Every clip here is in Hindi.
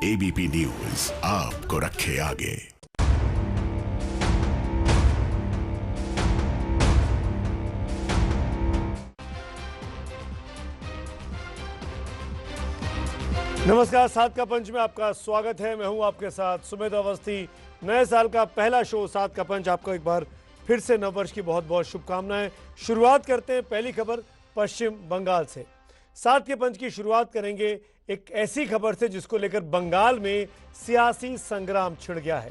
एबीपी न्यूज आपको रखे आगे। नमस्कार, सात का पंच में आपका स्वागत है। मैं हूं आपके साथ सुमित अवस्थी। नए साल का पहला शो सात का पंच, आपको एक बार फिर से नववर्ष की बहुत बहुत शुभकामनाएं। शुरुआत करते हैं पहली खबर पश्चिम बंगाल से। सात के पंच की शुरुआत करेंगे एक ऐसी खबर से जिसको लेकर बंगाल में सियासी संग्राम छिड़ गया है।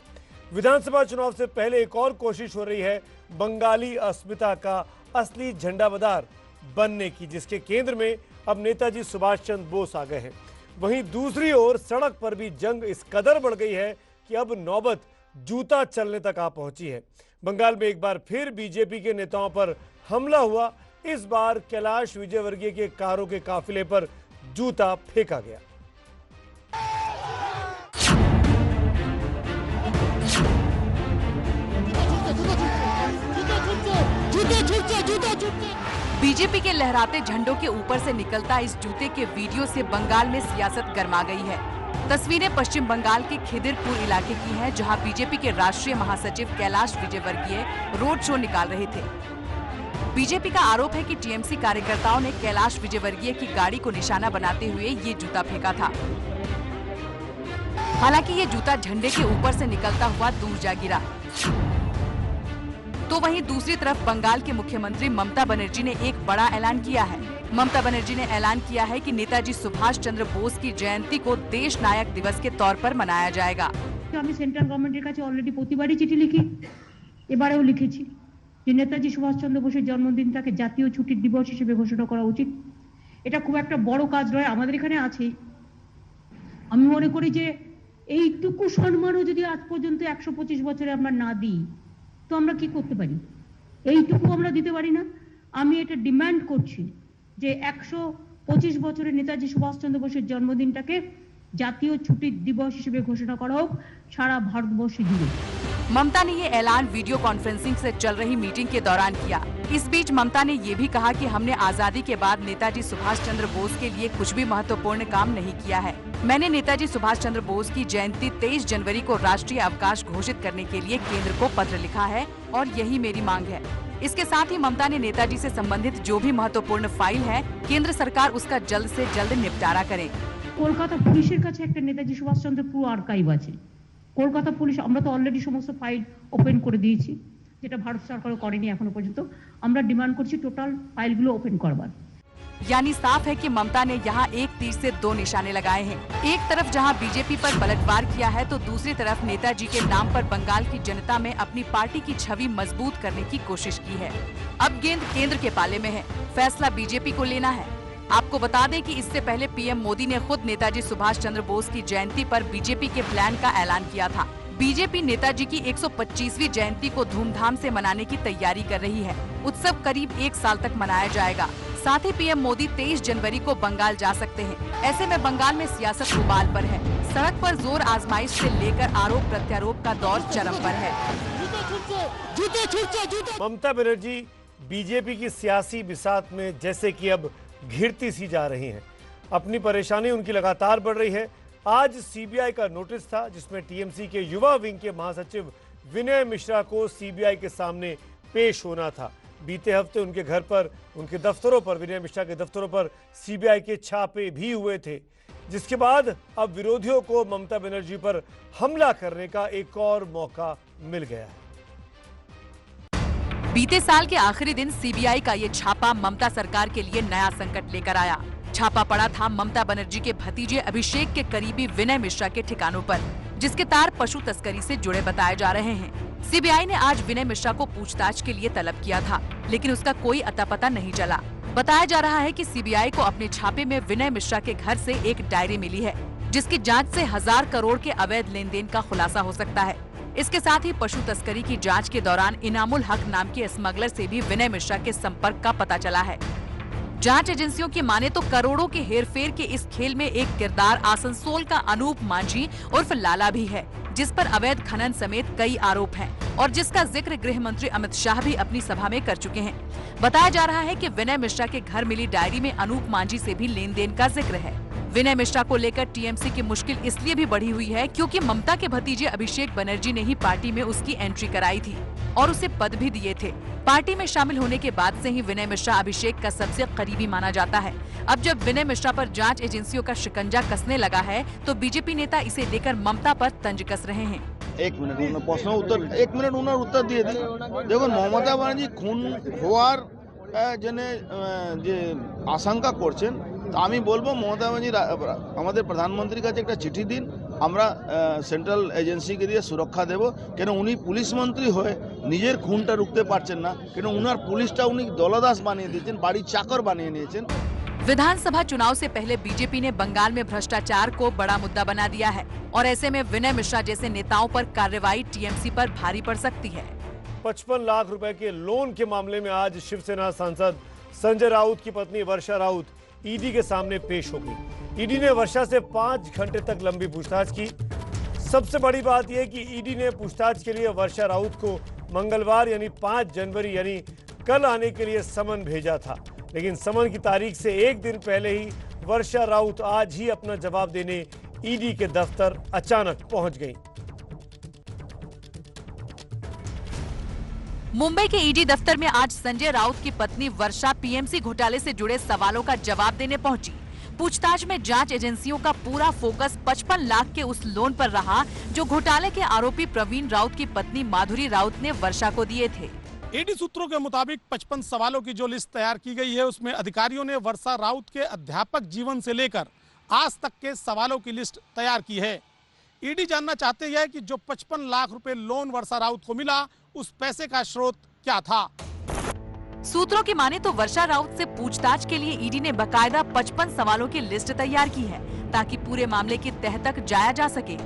विधानसभा चुनाव से पहले एक और कोशिश हो रही है बंगाली अस्मिता का असली झंडाबदार बनने की, जिसके केंद्र में अब नेताजी सुभाष चंद्र बोस आ गए हैं। वहीं दूसरी ओर सड़क पर भी जंग इस कदर बढ़ गई है कि अब नौबत जूता चलने तक आ पहुंची है। बंगाल में एक बार फिर बीजेपी के नेताओं पर हमला हुआ। इस बार कैलाश विजयवर्गीय के कारों के काफिले पर जूता फेंका गया। बीजेपी के लहराते झंडों के ऊपर से निकलता इस जूते के वीडियो से बंगाल में सियासत गर्मा गई है। तस्वीरें पश्चिम बंगाल के खिदिरपुर इलाके की हैं, जहां बीजेपी के राष्ट्रीय महासचिव कैलाश विजयवर्गीय रोड शो निकाल रहे थे। बीजेपी का आरोप है कि टीएमसी कार्यकर्ताओं ने कैलाश विजयवर्गीय की गाड़ी को निशाना बनाते हुए ये जूता फेंका था। हालांकि ये जूता झंडे के ऊपर से निकलता हुआ दूर जा गिरा। तो वहीं दूसरी तरफ बंगाल के मुख्यमंत्री ममता बनर्जी ने एक बड़ा ऐलान किया है। ममता बनर्जी ने ऐलान किया है कि नेताजी सुभाष चंद्र बोस की जयंती को देश नायक दिवस के तौर पर मनाया जाएगा। আমি সেন্ট্রাল গভর্নমেন্টের কাছে অলরেডি প্রতিবারই চিঠি লিখি, এবারেও লিখেছি যে নেতাজি সুভাষ চন্দ্র বোসের জন্মদিনটাকে জাতীয় ছুটির দিবস হিসেবে ঘোষণা করা উচিত। এটা খুব একটা বড় কাজ নয়, আমাদের এখানে আছেই। আমি মনে করি যে এইটুকু সম্মানও যদি আজ পর্যন্ত 125 বছরে আমরা না দিই তো আমরা কি করতে পারি? এইটুকু আমরা দিতে পারি না। আমি এটা ডিমান্ড করছি যে 125 বছরের নেতাজি সুভাষচন্দ্র বোসের জন্মদিনটাকে জাতীয় ছুটির দিবস হিসেবে ঘোষণা করা হোক সারা ভারতবর্ষে জুড়ে। ममता ने ये ऐलान वीडियो कॉन्फ्रेंसिंग से चल रही मीटिंग के दौरान किया। इस बीच ममता ने ये भी कहा कि हमने आजादी के बाद नेताजी सुभाष चंद्र बोस के लिए कुछ भी महत्वपूर्ण काम नहीं किया है। मैंने नेताजी सुभाष चंद्र बोस की जयंती 23 जनवरी को राष्ट्रीय अवकाश घोषित करने के लिए केंद्र को पत्र लिखा है और यही मेरी मांग है। इसके साथ ही ममता ने नेताजी से संबंधित जो भी महत्वपूर्ण फाइल है, केंद्र सरकार उसका जल्द से जल्द निपटारा करे। কলকাতা পুলিশের কাছে একটা নেতাজি সুভাষচন্দ্র পুরো আর্কাইভ আছে। কলকাতা পুলিশ আমরা তো অলরেডি সমস্ত ফাইল ওপেন করে দিয়েছি, যেটা ভারত সরকারও করেনি এখনো পর্যন্ত। আমরা ডিমান্ড করছি টোটাল ফাইলগুলো ওপেন করবার। यानी साफ है कि ममता ने यहाँ एक तीर से दो निशाने लगाए हैं। एक तरफ जहाँ बीजेपी पर पलटवार किया है तो दूसरी तरफ नेताजी के नाम पर बंगाल की जनता में अपनी पार्टी की छवि मजबूत करने की कोशिश की है। अब गेंद केंद्र के पाले में है, फैसला बीजेपी को लेना है। आपको बता दें कि इससे पहले पीएम मोदी ने खुद नेताजी सुभाष चंद्र बोस की जयंती पर बीजेपी के प्लान का ऐलान किया था। बीजेपी नेताजी की 125वीं जयंती को धूमधाम से मनाने की तैयारी कर रही है। उत्सव करीब 1 साल तक मनाया जाएगा। साथ ही पीएम मोदी 23 जनवरी को बंगाल जा सकते हैं। ऐसे में बंगाल में सियासत उबाल पर है। सड़क पर जोर आजमाइश से लेकर आरोप प्रत्यारोप का दौर चरम पर है। ममता बनर्जी बीजेपी की सियासी बिसात में जैसे कि अब घिरती सी जा रही हैं। अपनी परेशानी उनकी लगातार बढ़ रही है। आज सीबीआई का नोटिस था जिसमें टीएमसी के युवा विंग के महासचिव विनय मिश्रा को सीबीआई के सामने पेश होना था। बीते हफ्ते उनके घर पर, उनके दफ्तरों पर, विनय मिश्रा के दफ्तरों पर सीबीआई के छापे भी हुए थे, जिसके बाद अब विरोधियों को ममता बनर्जी पर हमला करने का एक और मौका मिल गया है। बीते साल के आखिरी दिन सीबीआई का ये छापा ममता सरकार के लिए नया संकट लेकर आया। छापा पड़ा था ममता बनर्जी के भतीजे अभिषेक के करीबी विनय मिश्रा के ठिकानों पर, जिसके तार पशु तस्करी से जुड़े बताए जा रहे हैं। सीबीआई ने आज विनय मिश्रा को पूछताछ के लिए तलब किया था, लेकिन उसका कोई अता पता नहीं चला। बताया जा रहा है कि सीबीआई को अपने छापे में विनय मिश्रा के घर से एक डायरी मिली है, जिसकी जांच से 1000 करोड़ के अवैध लेन देन का खुलासा हो सकता है। इसके साथ ही पशु तस्करी की जांच के दौरान इनामुल हक नाम के स्मगलर से भी विनय मिश्रा के संपर्क का पता चला है। जांच एजेंसियों की माने तो करोड़ों के हेरफेर के इस खेल में एक किरदार आसनसोल का अनूप मांझी उर्फ लाला भी है, जिस पर अवैध खनन समेत कई आरोप हैं और जिसका जिक्र गृह मंत्री अमित शाह भी अपनी सभा में कर चुके हैं। बताया जा रहा है कि विनय मिश्रा के घर मिली डायरी में अनूप मांझी से भी लेन देन का जिक्र है। विनय मिश्रा को लेकर टीएमसी की मुश्किल इसलिए भी बढ़ी हुई है क्योंकि ममता के भतीजे अभिषेक बनर्जी ने ही पार्टी में उसकी एंट्री कराई थी और उसे पद भी दिए थे। पार्टी में शामिल होने के बाद से ही विनय मिश्रा अभिषेक का सबसे करीबी माना जाता है। अब जब विनय मिश्रा पर जांच एजेंसियों का शिकंजा कसने लगा है तो बीजेपी नेता इसे लेकर ममता पर तंज कस रहे हैं। एक मिनट उन्होंने उत्तर दिए थे। देखो ममता बनर्जी खून होवार जने जे आशंका করছেন তো আমি বলবো মমতা ব্যানার্জি আমাদের প্রধানমন্ত্রীর কাছে একটা চিঠি দিন, আমরা সেন্ট্রাল এজেন্সিকে দিয়ে সুরক্ষা দেব। কেন উনি পুলিশ মন্ত্রী হয়ে নিজের খুনটা রুখতে পারছেন না, কেন উনার পুলিশটা উনি দলদাস বানিয়ে দিয়েছেন, বাড়ির চাকর বানিয়ে নিয়েছেন। विधानसभा चुनाव से पहले बीजेपी ने बंगाल में भ्रष्टाचार को बड़ा मुद्दा बना दिया है और ऐसे में विनय मिश्रा जैसे नेताओं पर कार्रवाई टीएमसी पर भारी पड़ सकती है। 55 लाख रुपए के लोन के मामले में आज शिवसेना सांसद संजय राउत की पत्नी वर्षा राउत ईडी के सामने पेश हो गई। ईडी ने वर्षा से 5 घंटे तक लंबी पूछताछ की। सबसे बड़ी बात यह कि ईडी ने पूछताछ के लिए वर्षा राउत को मंगलवार यानी 5 जनवरी यानी कल आने के लिए समन भेजा था, लेकिन समन की तारीख से एक दिन पहले ही वर्षा राउत आज ही अपना जवाब देने ईडी के दफ्तर अचानक पहुंच गई। मुंबई के ईडी दफ्तर में आज संजय राउत की पत्नी वर्षा पीएमसी घोटाले से जुड़े सवालों का जवाब देने पहुंची। पूछताछ में जांच एजेंसियों का पूरा फोकस 55 लाख के उस लोन पर रहा जो घोटाले के आरोपी प्रवीण राउत की पत्नी माधुरी राउत ने वर्षा को दिए थे। ईडी सूत्रों के मुताबिक 55 सवालों की जो लिस्ट तैयार की गई है उसमें अधिकारियों ने वर्षा राउत के अध्यापक जीवन से लेकर आज तक के सवालों की लिस्ट तैयार की है। ईडी जानना चाहते हैं कि जो 55 लाख रुपए लोन वर्षा राउत को मिला उस पैसे का स्रोत क्या था। सूत्रों की माने तो वर्षा राउत से पूछताछ के लिए ईडी ने बकायदा 55 सवालों की लिस्ट तैयार की है ताकि पूरे मामले की तह तक जाया जा सके।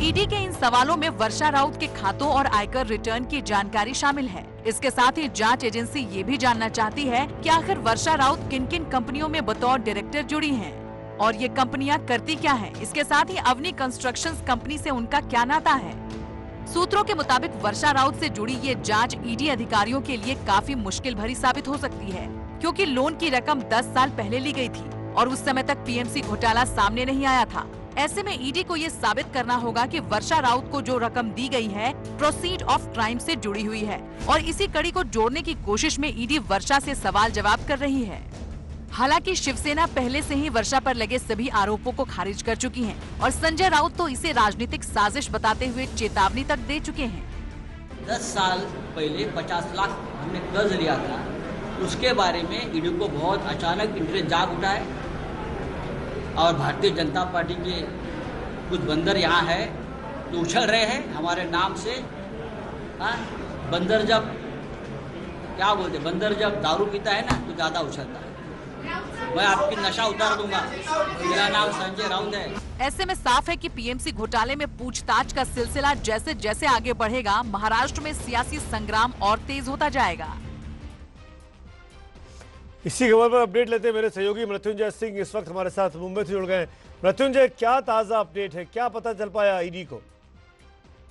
ईडी के इन सवालों में वर्षा राउत के खातों और आयकर रिटर्न की जानकारी शामिल है। इसके साथ ही जांच एजेंसी ये भी जानना चाहती है कि आखिर वर्षा राउत किन किन कंपनियों में बतौर डायरेक्टर जुड़ी हैं और ये कंपनियां करती क्या हैं। इसके साथ ही अवनी कंस्ट्रक्शंस कंपनी से उनका क्या नाता है। सूत्रों के मुताबिक वर्षा राउत से जुड़ी ये जांच ईडी अधिकारियों के लिए काफी मुश्किल भरी साबित हो सकती है, क्योंकि लोन की रकम 10 साल पहले ली गई थी और उस समय तक पीएमसी घोटाला सामने नहीं आया था। ऐसे में ईडी को ये साबित करना होगा कि वर्षा राउत को जो रकम दी गई है प्रोसीड ऑफ क्राइम से जुड़ी हुई है और इसी कड़ी को जोड़ने की कोशिश में ईडी वर्षा से सवाल जवाब कर रही है। हालांकि शिवसेना पहले से ही वर्षा पर लगे सभी आरोपों को खारिज कर चुकी है और संजय राउत तो इसे राजनीतिक साजिश बताते हुए चेतावनी तक दे चुके हैं। 10 साल पहले 50 लाख हमने कर्ज लिया था, उसके बारे में ईडी को बहुत अचानक इंटरेस्ट जाग उठा है और भारतीय जनता पार्टी के कुछ बंदर यहाँ है तो उछल रहे हैं हमारे नाम से। बंदर जब क्या बोलते, बंदर जब दारू पीता है ना तो ज्यादा उछलता है। मैं आपकी नशा उतार दूंगा, मेरा नाम संजय राउत है। ऐसे में साफ है कि पीएमसी घोटाले में पूछताछ का सिलसिला जैसे जैसे आगे बढ़ेगा, महाराष्ट्र में सियासी संग्राम और तेज होता जाएगा। इसी खबर पर अपडेट लेते हैं मेरे सहयोगी मृत्युंजय सिंह इस वक्त हमारे साथ मुंबई से जुड़ गए। मृत्युंजय, क्या ताजा अपडेट है, क्या पता चल पाया ईडी को?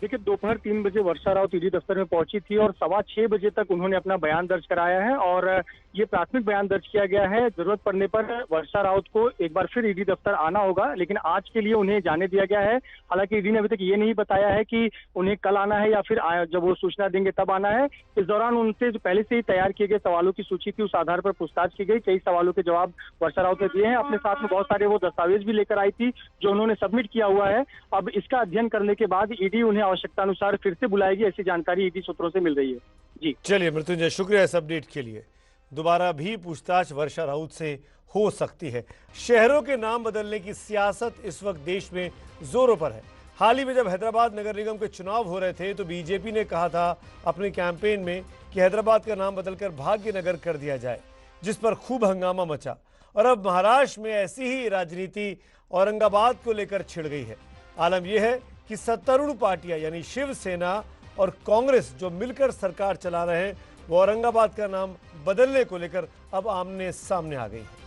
देखिए, दोपहर 3 बजे वर्षा राउत ईडी दफ्तर में पहुंची थी और 6:15 बजे तक उन्होंने अपना बयान दर्ज कराया है और ये प्राथमिक बयान दर्ज किया गया है। जरूरत पड़ने पर वर्षा राउत को एक बार फिर ईडी दफ्तर आना होगा, लेकिन आज के लिए उन्हें जाने दिया गया है। हालांकि ईडी ने अभी तक ये नहीं बताया है कि उन्हें कल आना है या फिर जब वो सूचना देंगे तब आना है। इस दौरान उनसे जो पहले से ही तैयार किए गए सवालों की सूची थी उस आधार पर पूछताछ की गई। कई सवालों के जवाब वर्षा राउत ने दिए हैं। अपने साथ में बहुत सारे वो दस्तावेज भी लेकर आई थी जो उन्होंने सबमिट किया हुआ है। अब इसका अध्ययन करने के बाद ईडी उन्हें आवश्यकता अनुसार फिर से बुलाएगी, ऐसी जानकारी ईडी सूत्रों से मिल रही है। जी चलिए मृत्युंजय, शुक्रिया इस अपडेट के लिए। दोबारा भी पूछताछ वर्षा राउत से हो सकती है। शहरों के नाम बदलने की सियासत इस वक्त देश में जोरों पर है। हाल ही में जब हैदराबाद नगर निगम के चुनाव हो रहे थे तो बीजेपी ने कहा था अपने कैंपेन में कि हैदराबाद का नाम बदलकर भाग्यनगर कर दिया जाए, जिस पर खूब हंगामा मचा। और अब महाराष्ट्र में ऐसी ही राजनीति औरंगाबाद को लेकर छिड़ गई है। आलम यह है कि सत्तारूढ़ पार्टियां यानी शिवसेना और कांग्रेस जो मिलकर सरकार चला रहे हैं वो औरंगाबाद का नाम बदलने को लेकर अब आमने सामने आ गई है।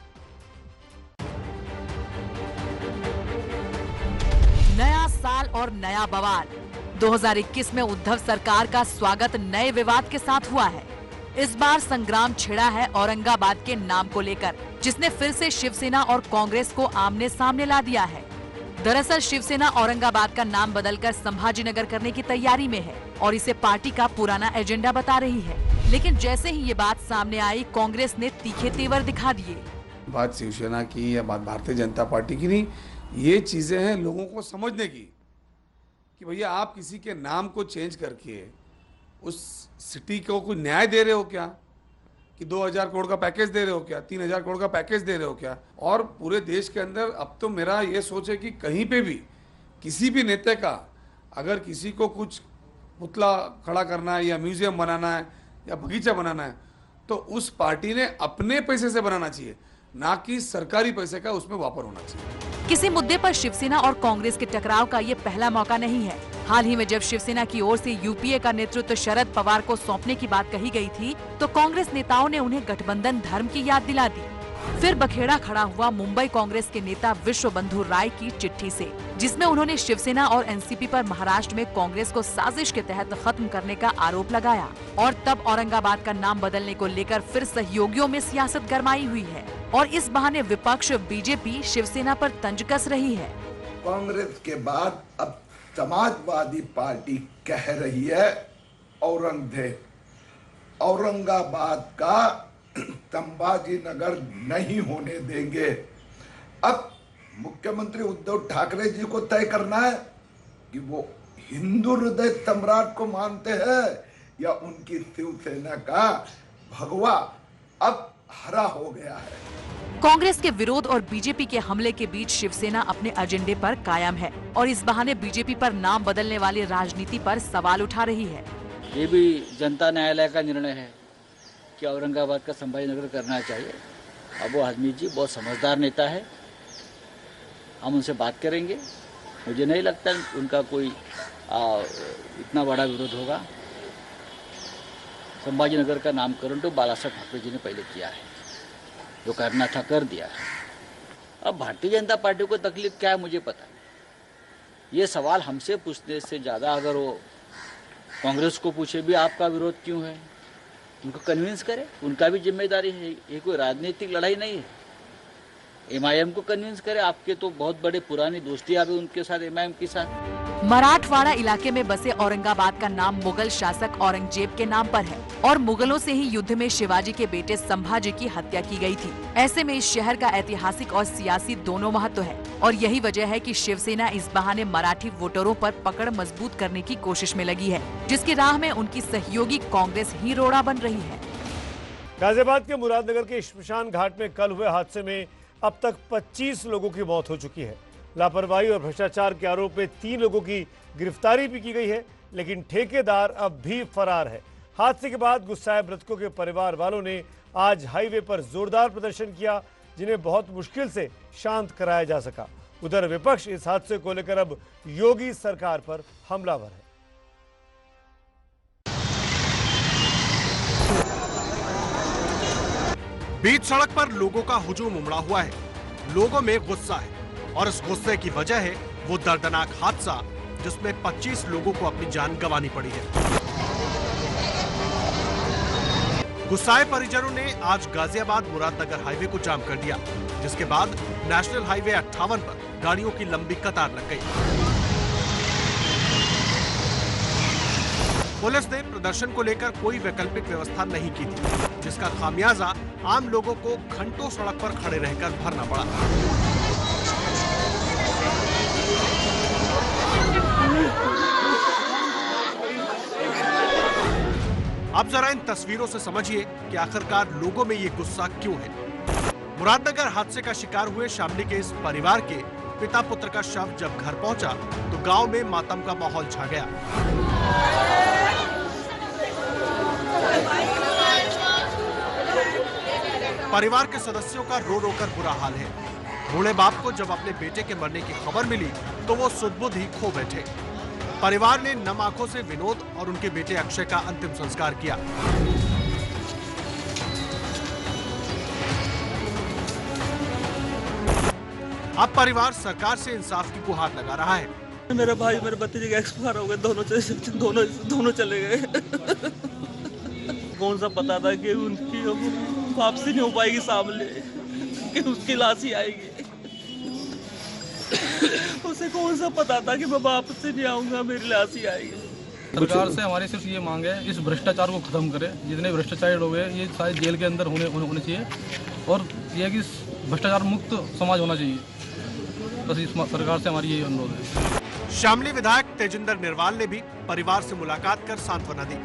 नया साल और नया बवाल। 2021 में उद्धव सरकार का स्वागत नए विवाद के साथ हुआ है। इस बार संग्राम छिड़ा है औरंगाबाद के नाम को लेकर, जिसने फिर से शिवसेना और कांग्रेस को आमने सामने ला दिया है। दरअसल शिवसेना औरंगाबाद का नाम बदलकर संभाजीनगर करने की तैयारी में है और इसे पार्टी का पुराना एजेंडा बता रही है। लेकिन जैसे ही ये बात सामने आई, कांग्रेस ने तीखे तेवर दिखा दिए। बात शिवसेना की या बात भारतीय जनता पार्टी की नहीं, ये चीजें हैं लोगों को समझने की कि भैया आप किसी के नाम को चेंज करके उस सिटी को कोई न्याय दे रहे हो क्या, कि 2000 करोड़ का पैकेज दे रहे हो क्या, 3000 करोड़ का पैकेज दे रहे हो क्या। और पूरे देश के अंदर अब तो मेरा ये सोच है कि कहीं पे भी किसी भी नेता का अगर किसी को कुछ पुतला खड़ा करना है या म्यूजियम बनाना है या बगीचा बनाना है तो उस पार्टी ने अपने पैसे से बनाना चाहिए, ना कि सरकारी पैसे का उसमें वापर होना चाहिए। किसी मुद्दे पर शिवसेना और कांग्रेस के टकराव का ये पहला मौका नहीं है। हाल ही में जब शिवसेना की ओर से यूपीए का नेतृत्व शरद पवार को सौंपने की बात कही गई थी, तो कांग्रेस नेताओं ने उन्हें गठबंधन धर्म की याद दिला दी। फिर बखेड़ा खड़ा हुआ मुंबई कांग्रेस के नेता विश्व बंधु राय की चिट्ठी से, जिसमें उन्होंने शिवसेना और एनसीपी पर महाराष्ट्र में कांग्रेस को साजिश के तहत खत्म करने का आरोप लगाया। और तब औरंगाबाद का नाम बदलने को लेकर फिर सहयोगियों में सियासत गरमाई हुई है और इस बहाने विपक्ष बीजेपी शिवसेना पर तंज कस रही है। कांग्रेस के बाद अब समाजवादी पार्टी कह रही है औरंगाबाद का संभाजीनगर नहीं होने देंगे। अब मुख्यमंत्री उद्धव ठाकरे जी को तय करना है कि वो हिंदू हृदय सम्राट को मानते हैं या उनकी शिवसेना का भगवा अब हरा हो गया है। कांग्रेस के विरोध और बीजेपी के हमले के बीच शिवसेना अपने एजेंडे पर कायम है और इस बहाने बीजेपी पर नाम बदलने वाली राजनीति पर सवाल उठा रही है। ये भी जनता न्यायालय का निर्णय है कि औरंगाबाद का संभाजीनगर करना चाहिए। अबू आजमी जी बहुत समझदार नेता है, हम उनसे बात करेंगे। मुझे नहीं लगता उनका कोई इतना बड़ा विरोध होगा। संभाजीनगर का नामकरण तो बालासाहेब ठाकरे जी ने पहले किया है, जो करना था कर दिया है। अब भारतीय जनता पार्टी को तकलीफ क्या है मुझे पता है। ये सवाल हमसे पूछने से ज़्यादा अगर वो कांग्रेस को पूछे भी आपका विरोध क्यों है, उनको कन्विंस करे, उनका भी जिम्मेदारी है। ये कोई राजनीतिक लड़ाई नहीं है। एमआईएम को कन्विंस करे, आपके तो बहुत बड़े पुरानी दोस्तियां भी उनके साथ, एमआईएम के साथ। मराठवाड़ा इलाके में बसे औरंगाबाद का नाम मुगल शासक औरंगजेब के नाम पर है और मुगलों से ही युद्ध में शिवाजी के बेटे संभाजी की हत्या की गई थी। ऐसे में इस शहर का ऐतिहासिक और सियासी दोनों महत्व है और यही वजह है कि शिवसेना इस बहाने मराठी वोटरों पर पकड़ मजबूत करने की कोशिश में लगी है, जिसकी राह में उनकी सहयोगी कांग्रेस ही रोड़ा बन रही है। गाजियाबाद के मुरादनगर के शमशान घाट में कल हुए हादसे में अब तक 25 लोगों की मौत हो चुकी है। लापरवाही और भ्रष्टाचार के आरोप में 3 लोगों की गिरफ्तारी भी की गई है, लेकिन ठेकेदार अब भी फरार है। हादसे के बाद गुस्साए मृतकों के परिवार वालों ने आज हाईवे पर जोरदार प्रदर्शन किया, जिन्हें बहुत मुश्किल से शांत कराया जा सका। उधर विपक्ष इस हादसे को लेकर अब योगी सरकार पर हमलावर है। बीच सड़क पर लोगों का हुजूम उमड़ा हुआ है। लोगों में गुस्सा है और इस गुस्से की वजह है वो दर्दनाक हादसा जिसमें 25 लोगों को अपनी जान गंवानी पड़ी है। गुस्साए परिजनों ने आज गाजियाबाद मुरादनगर हाईवे को जाम कर दिया, जिसके बाद नेशनल हाईवे 58 पर गाड़ियों की लंबी कतार लग गई। पुलिस ने प्रदर्शन को लेकर कोई वैकल्पिक व्यवस्था नहीं की थी, जिसका खामियाजा आम लोगों को घंटों सड़क पर खड़े रहकर भरना पड़ा। अब जरा इन तस्वीरों से समझिए कि आखिरकार लोगों में ये गुस्सा क्यों है। मुरादनगर हादसे का शिकार हुए शामली के इस परिवार के पिता पुत्र का शव जब घर पहुंचा तो गांव में मातम का माहौल छा गया। परिवार के सदस्यों का रो रो कर बुरा हाल है। बूढ़े बाप को जब अपने बेटे के मरने की खबर मिली तो वो सुध-बुध ही खो बैठे। परिवार ने नम आंखों से विनोद और उनके बेटे अक्षय का अंतिम संस्कार किया। अब परिवार सरकार से इंसाफ की गुहार लगा रहा है। मेरा भाई मेरे भतीजे का एक्सपायर हो गए, दोनों चले गए। कौन सा पता था कि उनकी वापसी नहीं हो पाएगी सामने। कि उसकी लाश ही आएगी। उसे कौन सा पता था कि मैं वापस से नहीं आऊंगा, मेरी लाश ही आएगी। सरकार से हमारी सिर्फ ये मांग है, इस भ्रष्टाचार को खत्म करे। जितने भ्रष्टाचार लोग हैं ये सारे जेल के अंदर होने चाहिए, और यह कि भ्रष्टाचार मुक्त समाज होना चाहिए। बस इस सरकार से हमारी यही अनुरोध है। शामली विधायक तेजिंदर निर्वाल ने भी परिवार से मुलाकात कर सांत्वना दी।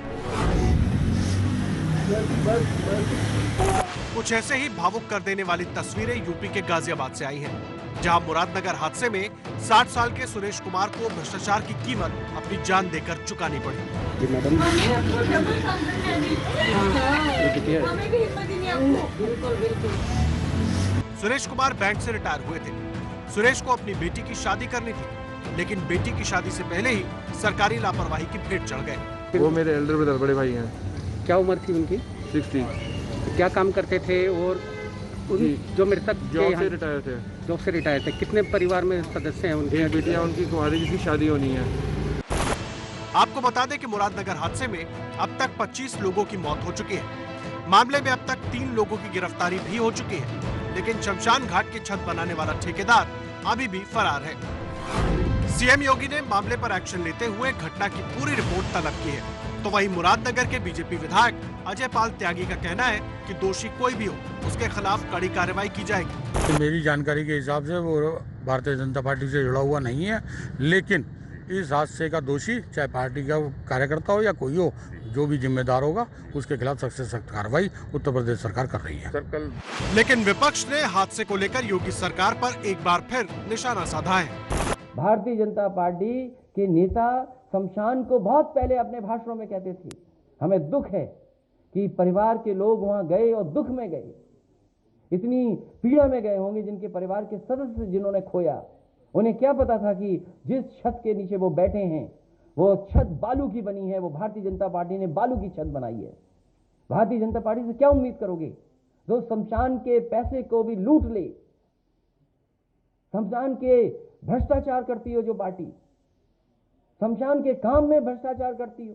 कुछ ऐसे ही भावुक कर देने वाली तस्वीरें यूपी के गाजियाबाद से आई हैं, जहां मुरादनगर हादसे में 60 साल के सुरेश कुमार को भ्रष्टाचार की कीमत अपनी जान देकर चुकानी पड़ी। सुरेश कुमार बैंक से रिटायर हुए थे। सुरेश को अपनी बेटी की शादी करनी थी, लेकिन बेटी की शादी से पहले ही सरकारी लापरवाही की भेंट चढ़ गए। वो मेरे एल्डर ब्रदर, बड़े भाई हैं। क्या उम्र थी उनकी? 60। क्या काम करते थे? और जो मृतक जॉब से रिटायर थे। जॉब से रिटायर थे। कितने परिवार में सदस्य हैं उनके? एक बेटियां उनकी कुंवारी, जिसकी शादी होनी है। आपको बता दें कि मुरादनगर हादसे में अब तक 25 लोगों की मौत हो चुकी है। मामले में अब तक 3 लोगों की गिरफ्तारी भी हो चुकी है, लेकिन शमशान घाट की छत बनाने वाला ठेकेदार अभी भी फरार है। सीएम योगी ने मामले पर एक्शन लेते हुए घटना की पूरी रिपोर्ट तलब की है। तो वहीं मुरादनगर के बीजेपी विधायक अजय पाल त्यागी का कहना है कि दोषी कोई भी हो, उसके खिलाफ कड़ी कार्रवाई की जाएगी। तो मेरी जानकारी के हिसाब से वो भारतीय जनता पार्टी से जुड़ा हुआ नहीं है, लेकिन इस हादसे का दोषी चाहे पार्टी का कार्यकर्ता हो या कोई हो, जो भी जिम्मेदार होगा उसके खिलाफ सख्त से सख्त कार्रवाई उत्तर प्रदेश सरकार कर रही है। लेकिन विपक्ष ने हादसे को लेकर योगी सरकार पर एक बार फिर निशाना साधा है। भारतीय जनता पार्टी के नेता शमशान को बहुत पहले अपने भाषणों में कहते थे, हमें दुख है कि परिवार के लोग वहां गए और दुख में गए, इतनी पीड़ा में गए होंगे जिनके परिवार के सदस्य जिन्होंने खोया। उन्हें क्या पता था कि जिस छत के नीचे वो बैठे हैं वो छत बालू की बनी है। वो भारतीय जनता पार्टी ने बालू की छत बनाई है। भारतीय जनता पार्टी से क्या उम्मीद करोगे जो शमशान के पैसे को भी लूट ले? शमशान के भ्रष्टाचार करती हो जो पार्टी, शमशान के काम में भ्रष्टाचार करती हो।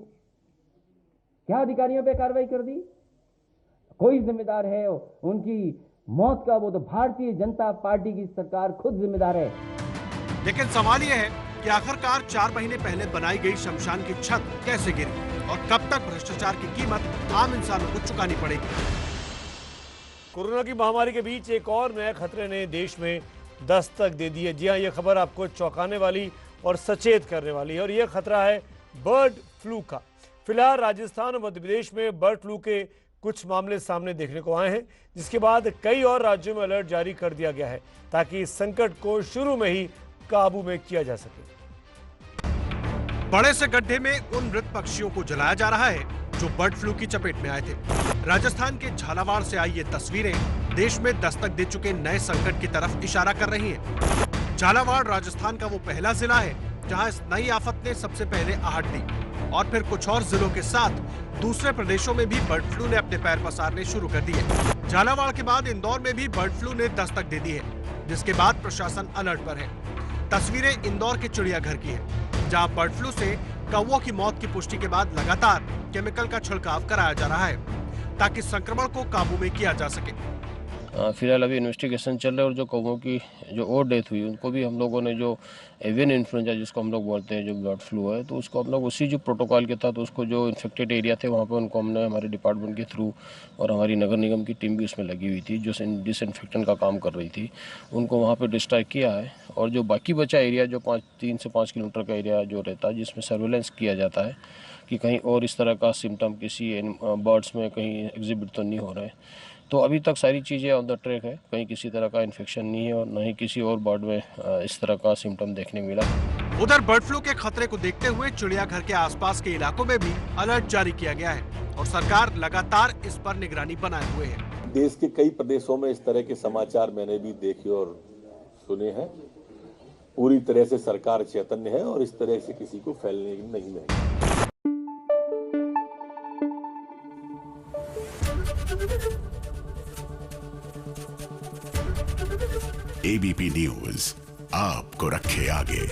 क्या अधिकारियों पे कार्रवाई कर दी? कोई जिम्मेदार है उनकी मौत का? वो तो भारतीय जनता पार्टी की सरकार खुद जिम्मेदार है। लेकिन सवाल यह है कि आखिरकार 4 महीने पहले बनाई गई शमशान की छत कैसे गिरी और कब तक भ्रष्टाचार की कीमत आम इंसानों को चुकानी पड़ेगी। कोरोना की महामारी के बीच एक और नए खतरे ने देश में दस्तक दे दी है। जी हाँ, यह खबर आपको चौंकाने वाली और सचेत करने वाली है, और यह खतरा है बर्ड फ्लू का। फिलहाल राजस्थान और मध्य प्रदेश में बर्ड फ्लू के कुछ मामले सामने देखने को आए हैं, जिसके बाद कई और राज्यों में अलर्ट जारी कर दिया गया है ताकि इस संकट को शुरू में ही काबू में किया जा सके। बड़े से गड्ढे में उन मृत पक्षियों को जलाया जा रहा है जो बर्ड फ्लू की चपेट में आए थे। राजस्थान के झालावाड़ से आई ये तस्वीरें देश में दस्तक दे चुके नए संकट की तरफ इशारा कर रही हैं। झालावाड़ राजस्थान का वो पहला जिला है जहां इस नई आफत ने सबसे पहले आहट दी, और फिर कुछ और जिलों के साथ दूसरे प्रदेशों में भी बर्ड फ्लू ने अपने पैर पसारने शुरू कर दिए। झालावाड़ के बाद इंदौर में भी बर्ड फ्लू ने दस्तक दे दी है, जिसके बाद प्रशासन अलर्ट पर है। तस्वीरें इंदौर के चिड़ियाघर की है, जहां बर्ड फ्लू से कौवों की मौत की पुष्टि के बाद लगातार केमिकल का छिड़काव कराया जा रहा है ताकि संक्रमण को काबू में किया जा सके। फिलहाल अभी इन्वेस्टिगेशन चल रहा है, और जो कौवों की जो और डेथ हुई उनको भी हम लोगों ने जो एवियन इन्फ्लुएंजा जिसको हम लोग बोलते हैं, जो बर्ड फ्लू है, तो उसको हम लोग उसी जो प्रोटोकॉल के तहत उसको जो इन्फेक्टेड एरिया थे वहाँ पे उनको हमने हमारे डिपार्टमेंट के थ्रू और हमारी नगर निगम की टीम भी उसमें लगी हुई थी जो डिसइंफेक्टेंट का काम कर रही थी, उनको वहाँ पर डिस्ट्रैक्ट किया है। और जो बाकी बचा एरिया जो 3 से 5 किलोमीटर का एरिया जो रहता है, जिसमें सर्वेलेंस किया जाता है कि कहीं और इस तरह का सिम्टम किसी बर्ड्स में कहीं एग्जिबिट तो नहीं हो रहा है। तो अभी तक सारी चीज़ें ऑन द ट्रैक है, कहीं किसी तरह का इन्फेक्शन नहीं है और न ही किसी और बर्ड में इस तरह का सिम्टम देखने मिला। उधर बर्ड फ्लू के खतरे को देखते हुए चिड़ियाघर के आसपास के इलाकों में भी अलर्ट जारी किया गया है और सरकार लगातार इस पर निगरानी बनाए हुए है। देश के कई प्रदेशों में इस तरह के समाचार मैंने भी देखे और सुने हैं। पूरी तरह से सरकार चैतन्य है और इस तरह से किसी को फैलने नहीं देंगे। एबीपी न्यूज आपको रखे आगे।